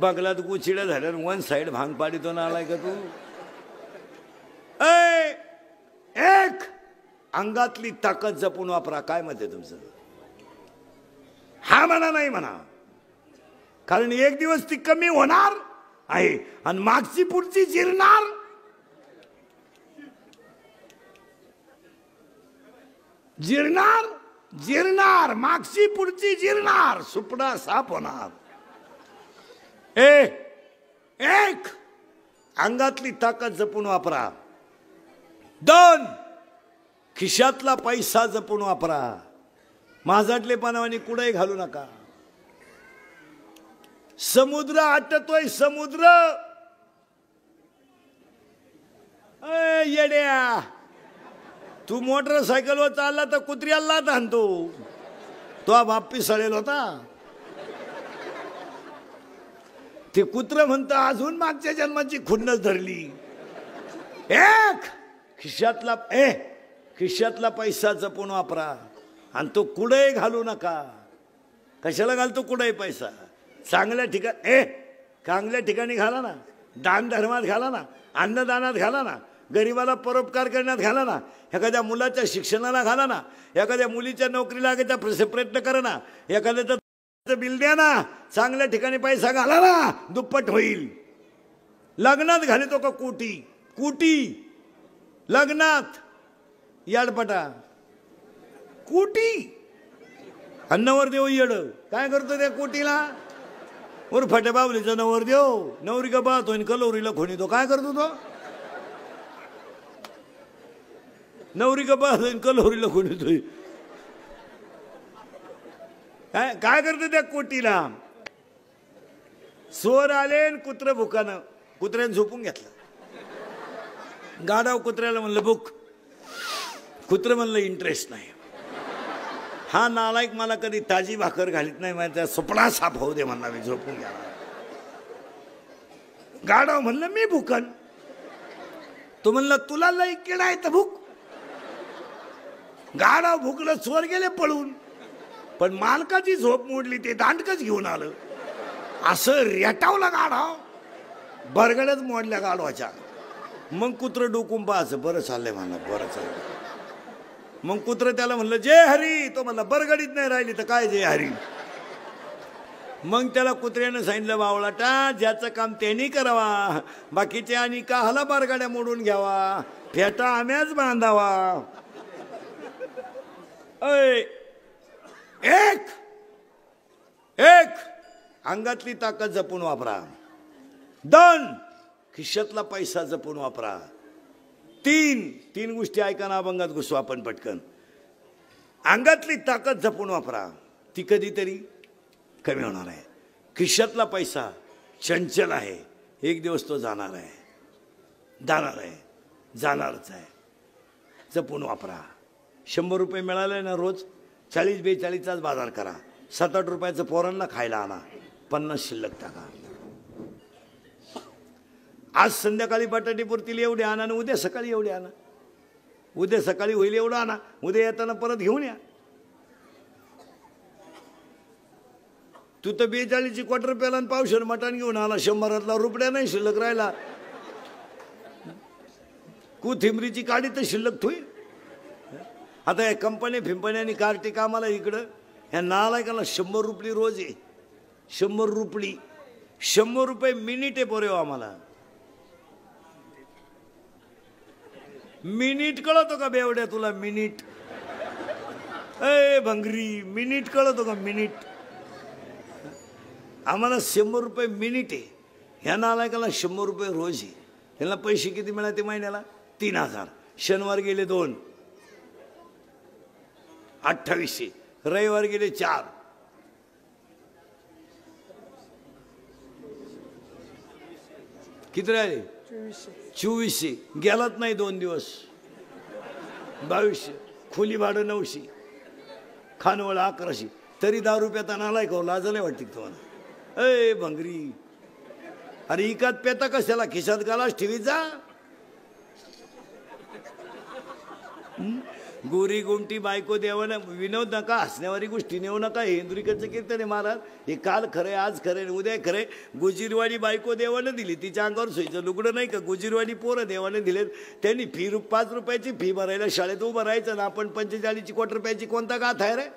बगलात गुचिड्या झाल्या one side भांग पाडितो ना आलाय का तू एक अंगातली ताकद जपून वापरा. काय मत आहे तुमचं? हा म्हणा नाही म्हणा, कारण एक दिवस ती कमी होणार आहे आणि मागची पुढची जिरणार. जिरणार जिरणार मागची पुढची जिरणार, सुपडा साफ होणार. एक अंगातली ताकद जपून वापरा. 2 खिशातला पैसा जपून वापरा. माझाटले पानावानी कुठेही घालू नका. समुद्र आटतोय समुद्र. येड्या, तू मोटरसायकलवर चालला तर कुत्र्याला आणतो. तो बाप पिसळेल होता. ते कुत्र म्हणतं अजून मागच्या जन्माची खुन्नस धरली. एक खिशातला पैसा जपून वापरा आणि तो कुठेही घालू नका. कशाला घालतो कुठेही पैसा? चांगल्या ठिकाणी चांगल्या ठिकाणी घाला ना. दान धर्मात घाला ना, अन्नदानात घाला ना, गरीबाला परोपकार करण्यात घाला ना, एखाद्या मुलाच्या शिक्षणाला घाला ना, एखाद्या मुलीच्या नोकरीला लागायचा प्रयत्न करा ना, एखाद्याचं बिल द्या ना. चांगल्या ठिकाणी पैसा घाला ना, दुप्पट होईल. लग्नात घालतो का कोटी कोटी? लग्नात याडपटा कोटी. अन्नावर देव येड काय करतो त्या कोटीला? वर फट्या बाबलीचा नवर देव नवरी का पाहतो कलोरीला खोनीतो. काय करतो तो? नवरी का पाहतो कलोरीला खोनीतोय. काय करतो त्या कोटीला? चोर आले कुत्र भुकानं, कुत्र्याने झोपून घेतलं. गाडाव कुत्र्याला म्हणलं भूक. कुत्र म्हणलं इंटरेस्ट नाही. हा नालायक मला कधी ताजी भाकर घालीत नाही, माझ्या सुपडा साफ होऊ दे म्हणला, मी झोपून घ्या. गाडाव म्हणलं मी भुकन. तो म्हणलं तुला लई किडा आहे तर भूक. गाडाव भुकलं, चोर गेले पळून. पण मालकाची झोप मोडली, ते दांडकच घेऊन आलं. असं रेटावला गाडाव, बरगड्याच मोडल्या गाडवाच्या. मग कुत्र डोकून पाहायचं, बरं चाललंय म्हणलं, बरं चाललंय. मग कुत्र त्याला म्हणलं जय हरी. तो म्हणला बरगडीत नाही राहिली तर काय जय हरी. मग त्याला कुत्र्यानं सांगितलं बावळाटा, ज्याचं काम त्यांनी करावा, बाकीचे आणि काहाला बरगाड्या मोडून घ्यावा, फेटा आम्याच बांधावा. एक अंगातली ताकद जपून वापरा. 2 खिशातला पैसा जपून वापरा. 3 गोष्टी ऐका ना, अभंगात घुसू आपण पटकन. अंगातली ताकद जपून वापरा, ती कधीतरी कमी होणार आहे. खिशातला पैसा चंचल आहे, एक दिवस तो जाणार आहे, जाणारच आहे. जपून वापरा. 100 रुपये मिळाले ना रोज, 40-42चाच बाजार करा. 7-8 रुपयाचं पोरांना खायला आणा, 50 शिल्लक टाका. आज संध्याकाळी बटाटी पुरतील एवढे आणा आणि उद्या सकाळी एवढे आणा. उद्या सकाळी होईल एवढं आणा, उद्या येताना परत घेऊन या. तू तर 42ची क्वार्टर प्याला आणि पावशेर मटण घेऊन आला, 100 रुपया नाही शिल्लक राहिला. कोथिंबरीची काडी तर शिल्लक थोई. आता या कंपन्यांनी कार्टी कामाला इकडं ह्या नालायकाला 100 रुपये रोज आहे. 100 रुपये 100 रुपये मिनिट आहे पोरे आम्हाला. मिनिट कळतो का बेवड्या तुला? मिनिट भंगरी, मिनिट कळतो का? मिनिट आम्हाला 100 रुपये मिनिट आहे. ह्या नालायकाला 100 रुपये रोज आहे. ह्याला पैसे किती मिळाले महिन्याला? 3000. शनिवार गेले 2, 2800. रविवार गेले 4. किती राहिले? 2400. गेलात नाही 2 दिवस. 2200. खोली भाडं 900. खानवळ 1100. तरी 10 रुपयात नालाय का? लाज नाही वाटते तुम्हाला? भंगरी, अरे इकात पेता कशाला? खिशात गालास ठेवी जा. गोरी गोमटी बायको देवानं विनोद नका, हसण्यावारी गोष्टी नेऊ नका. हे इंदुरीकरचं कीर्तन आहे महाराज. हे काल खरंय, आज खरंय, उद्या खरंय. गुजीरवाडी बायको देवानं दिली, तिच्या अंगावर सोयीचं लुगडं नाही का. गुजीरवाडी पोरं देवानं दिलेत. त्यांनी फी 5 रुपयाची फी भरायला शाळेत उभं राहायचं ना. आपण 45 कोटी रुपयाची कोणता गाथ आहे रे?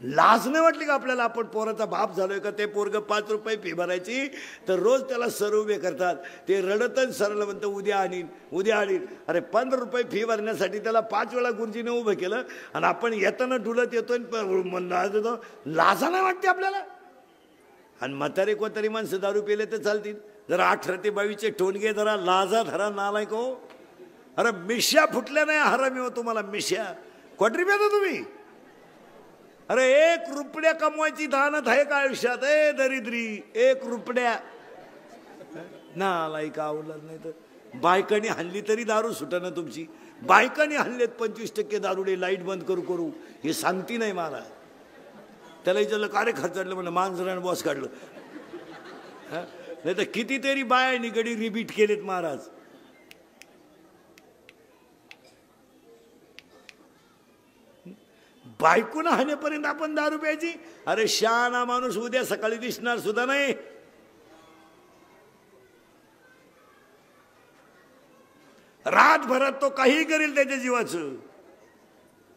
लाज नाही वाटली का आपल्याला? आपण पोराचा बाप झालोय का? ते पोरग 5 रुपये फी भरायची तर रोज त्याला सर उभे करतात. ते रडतच सरला म्हणतं उद्या आणीन, उद्या आणीन. अरे 15 रुपये फी भरण्यासाठी त्याला 5 वेळा गुरुजीने उभं केलं आणि आपण येताना डुलत येतोय. लाजा नाही वाटते आपल्याला? आणि म्हातारे कोणतरी माणसं दारू पिले तर चालतील. जरा 18 ते 22चे टोनगे जरा लाजा धरा नालायक हो. अरे मिश्या फुटल्या नाही हरामी हो तुम्हाला. मिश्या क्वार्टरी पेता तुम्ही? अरे 1 रुपया कमवायची दानत आहे का आयुष्यात? दरिद्री 1 रुपया नालायक आवडलं. नाही तर बायकांनी हल्ली तरी दारू सुटाना तुमची. बायकांनी हल्लेत 25% दारुडे लाईट बंद करू करू. हे सांगती नाही मला. त्याला विचारलं का रे खर्चलं? म्हणलं मांजरानं बॉस काढलं. नाही तर कितीतरी बायांनी गडी रिपीट केलेत महाराज. बायकोनं हाण्यापर्यंत आपण दारू प्यायची? अरे शहाणा माणूस उद्या सकाळी दिसणार सुद्धा नाही. रातभरात तो काही करेल त्याच्या जीवाचं.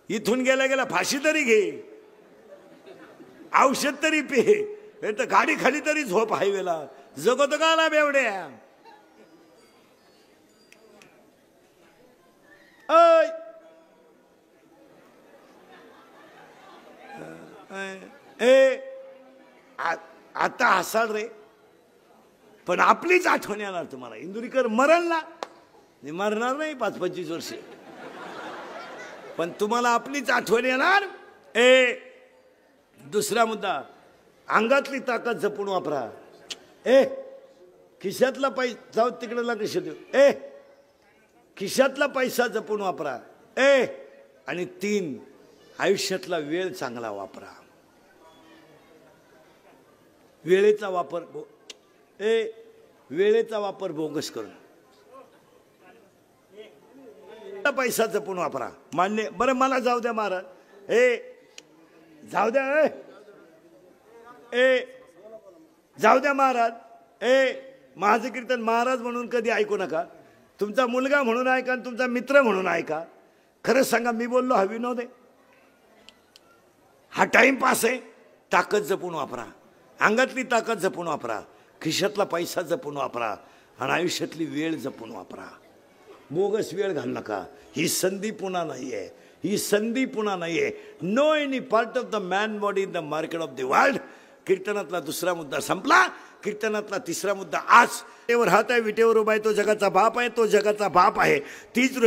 इथून गेला गेला फाशी तरी घे, औषध तरी पे, नाही तर गाडी खाली तरी झोप हायवेला. जगत गाला बेवड्या. आता हसाल रे, पण आपलीच आठवण येणार तुम्हाला. इंदुरीकर मरण ना, मरणार नाही 5-25 वर्ष, पण तुम्हाला आपलीच आठवण येणार. दुसरा मुद्दा, अंगातली ताकद जपून वापरा. खिशातला पैसा जाऊ तिकडला कशा देऊ. खिशातला पैसा जपून वापरा. आणि 3, आयुष्यातला वेळ चांगला वापरा. वेळेचा वापर वेळेचा वापर बोगस करून पैसा जपून वापरा. मान्य? बरं मला जाऊ द्या महाराज. जाऊ द्या. जाऊ द्या महाराज. माझं कीर्तन महाराज म्हणून कधी ऐकू नका. तुमचा मुलगा म्हणून ऐका आणि तुमचा मित्र म्हणून ऐका. खरंच सांगा, मी बोललो हा विनोद आहे? हा टाइमपास आहे? ताकद जपून वापरा. अंगातली ताकद जपून वापरा. खिशातला पैसा जपून वापरा. आणि आयुष्यातली वेळ जपून वापरा. बोगस वेळ घाल नका. ही संधी पुन्हा नाही आहे. ही संधी पुन्हा नाही आहे. No any part of the man body in the market of the world. कीर्तनातला दुसरा मुद्दा संपला. कीर्तनातला तिसरा मुद्दा, आज विटेवर हात आहे, विटेवर उभा आहे, तो जगाचा बाप आहे, तो जगाचा बाप आहे. तीच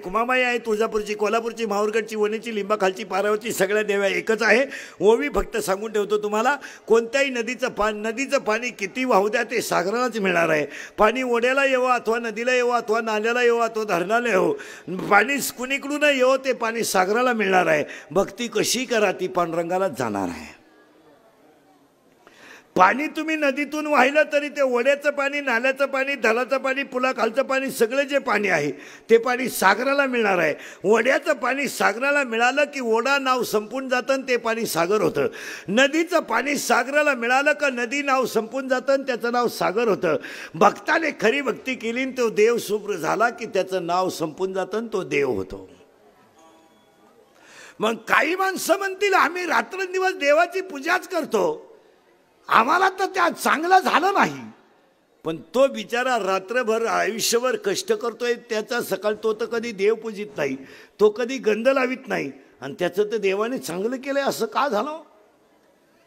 कुमाबाई आहे, तुळजापूरची, कोल्हापूरची, माहूरगडची, वणीची, लिंबाखालची, पारावरची, सगळ्या देव्या एकच आहे. ओवी फक्त सांगून ठेवतो तुम्हाला, कोणत्याही नदीचं पाणी किती वाहू द्या ते सागरालाच मिळणार आहे. पाणी ओढ्याला येवो अथवा नदीला येवो अथवा नाल्याला येवो अथवा धरणाला येवो, पाणी कुणीकडून येवो ते पाणी सागराला मिळणार आहे. भक्ती कशी करा ती पांडुरंगालाच जाणार आहे. पाणी तुम्ही नदीतून वाहिलं तरी ते ओढ्याचं पाणी, नाल्याचं पाणी, धलाचं पाणी, पुलाखालचं पाणी, सगळं जे पाणी आहे ते पाणी सागराला मिळणार आहे. ओढ्याचं पाणी सागराला मिळालं की ओढा नाव संपून जातं आणि ते पाणी सागर होतं. नदीचं पाणी सागराला मिळालं का नदी नाव संपून जातं आणि त्याचं नाव सागर होतं. भक्ताने खरी भक्ती केली आणि तो देव शुभ्र झाला की त्याचं नाव संपून जातं आणि तो देव होतो. मग काही माणसं म्हणतील आम्ही रात्रंदिवस देवाची पूजाच करतो, आम्हाला तर त्या चांगलं झालं नाही. पण तो बिचारा रात्रभर आयुष्यभर कष्ट करतोय, त्याचा सकाळ तो तर कधी देव पूजित नाही, तो कधी गंध लावित नाही, आणि त्याचं तर देवाने चांगलं केलंय. असं का झालं?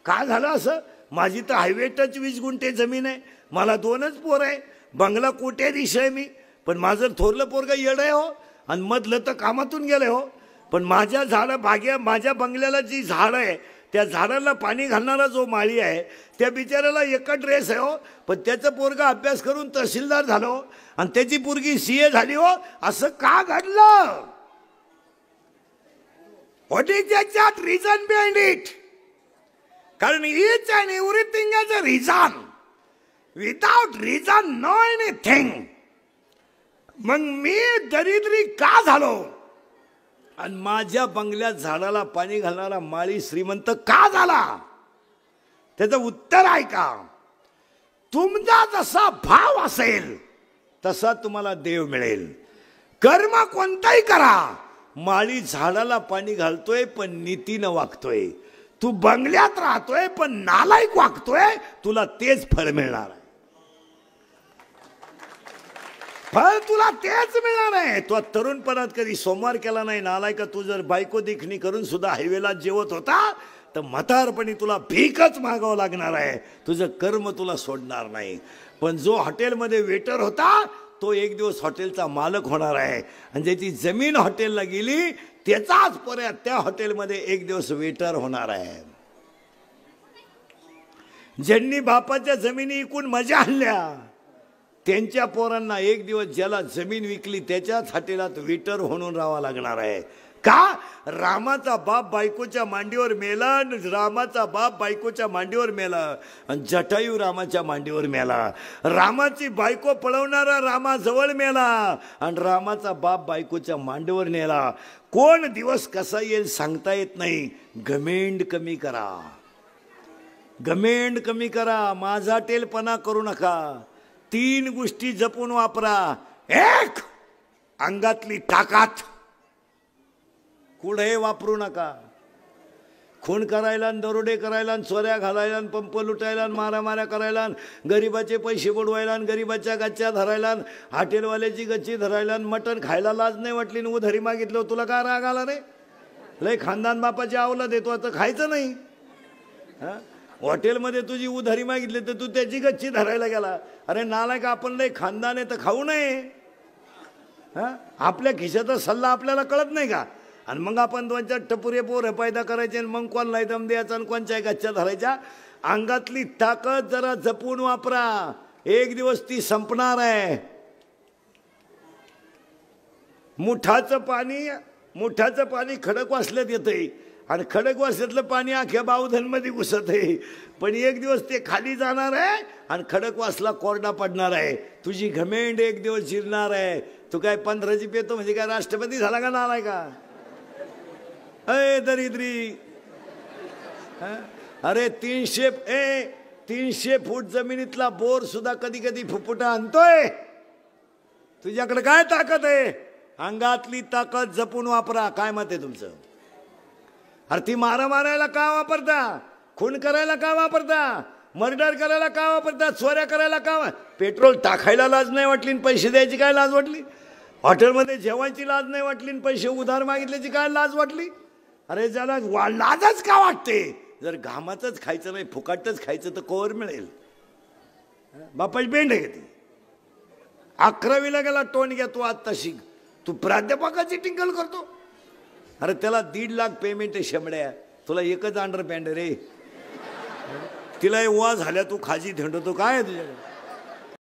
का झालं असं? माझी तर हायवे टच 20 गुंठे जमीन आहे, मला 2च पोरं आहे, बंगला कोट्याधीश आहे मी, पण माझं थोरलं पोरगं येडं आहे हो, आणि मधलं तर कामातून गेलंय हो. पण माझ्या माझ्या बंगल्याला जी झाडं आहे त्या झाडाला पाणी घालणारा जो माळी आहे त्या बिचाऱ्याला एक ड्रेस आहे हो, पण त्याचं पोरगा अभ्यास करून तहसीलदार झालो आणि त्याची पोरगी CA झाली हो. असं का घडलं? What is that reason behind it? कारण each and everything has a reason. Without reason no anything. मग मी दरिद्री का झालो? आणि माझ्या बंगल्यात झाडाला पाणी घालणारा माळी श्रीमंत का झाला? त्याचं उत्तर ऐका. तुमचा जसा भाव असेल तसा तुम्हाला देव मिळेल. कर्म कोणताही करा. माळी झाडाला पाणी घालतोय पण नीतीनं वागतोय. तू बंगल्यात राहतोय पण नालायक वागतोय, तुला तेच फळ मिळणार आहे. फळ तुला तेच मिळणार आहे. तो तरुणपणात कधी सोमवार केला नाही नालायका. तू जर बायको देखणी करून सुद्धा हायवेला जेवत होता तर म्हातारपणी तुला भीकच मागावं लागणार आहे. तुझं कर्म तुला सोडणार नाही. पण जो हॉटेलमध्ये वेटर होता तो एक दिवस हॉटेलचा मालक होणार आहे. आणि ज्याची जमीन हॉटेलला गेली त्याचाच पोऱ्या त्या हॉटेलमध्ये एक दिवस वेटर होणार आहे. ज्यांनी बापाच्या जमिनी विकून मजा आणल्या त्यांच्या पोरांना एक दिवस ज्याला जमीन विकली त्याच्याच हॉटेलात वेटर म्हणून राहावं लागणार आहे. का? रामाचा बाप बायकोच्या मांडीवर मेला, रामाचा बाप बायकोच्या मांडीवर मेला आणि जटायू रामाच्या मांडीवर मेला. रामाची बायको पळवणारा रामाजवळ मेला आणि रामाचा बाप बायकोच्या मांडीवर नेला. कोण दिवस कसा येईल सांगता येत नाही. घमेंड कमी करा, घमेंड कमी करा. माझा टेलपणा करू नका. 3 गोष्टी जपून वापरा. 1 अंगातली ताकद. कुठे वापरू नका. खून करायला, दरोडे करायला, चोऱ्या घालायला, पंप लुटायला, मारामाऱ्या करायला, गरिबाचे पैसे बुडवायला, गरिबाच्या गच्च्या धरायला, हॉटेलवाल्याची गच्ची धरायला, मटण खायला लाज नाही वाटली. उधारी मागितलं तुला काय राग आला रे? लय खानदान बापाची आवला देतो आता खायचं नाही. हॉटेलमध्ये तुझी उधारी मागितली तर तू त्याची गच्ची धरायला गेला. अरे नालायक, आपण लय खानदान आहे तर खाऊ नये. आपल्या खिशाचा सल्ला आपल्याला कळत नाही का? आणि मग आपण 2-4 टपुरे पोरं पैदा करायचे आणि मग कोणलाही दम द्यायचा आणि कोणच्या गच्च्या धरायच्या. अंगातली ताकद जरा जपून वापरा. एक दिवस ती संपणार आहे. मुठाचं पाणी खडकवासल्यात येतंय आणि खडकवासल्यातलं पाणी अख्ख्या बावधनमध्ये घुसत आहे. पण एक दिवस ते खाली जाणार आहे आणि खडकवासला कोरडा पडणार आहे. तुझी घमेंड एक दिवस जिरणार आहे. तू काय 15 पेतो म्हणजे काय राष्ट्रपती झाला का नालाय का? अय दरिद्री. अरे 300 फूट जमिनीतला बोर सुद्धा कधी कधी फुफुटा आणतोय. तुझ्याकडे काय ताकद आहे? अंगातली ताकद जपून वापरा. काय मत आहे तुमचं? अरे ती मारायला का वापरता? खून करायला का वापरता? मर्डर करायला का वापरता? चोऱ्या करायला का? पेट्रोल टाकायला लाज नाही वाटली आणि पैसे द्यायची काय लाज वाटली? हॉटेलमध्ये जेवायची लाज नाही वाटली आणि पैसे उधार मागितल्याची काय लाज वाटली? अरे ज्याला लाजच का वाटते? जर घामाचंच खायचं नाही फुकाटच खायचं तर कोवर मिळेल. बापाची बेंड आहे ती. 11वीला गेला टोन घ्या तू आत्ता शिक. तू प्राध्यापकाची टिंकल करतो. अरे त्याला 1.5 लाख पेमेंट आहे शेमड्या. तुला एकच अंडर पॅन्ट रे. तिला वा झाल्या तू खाजी थंडतो काय तुझ्याकडे?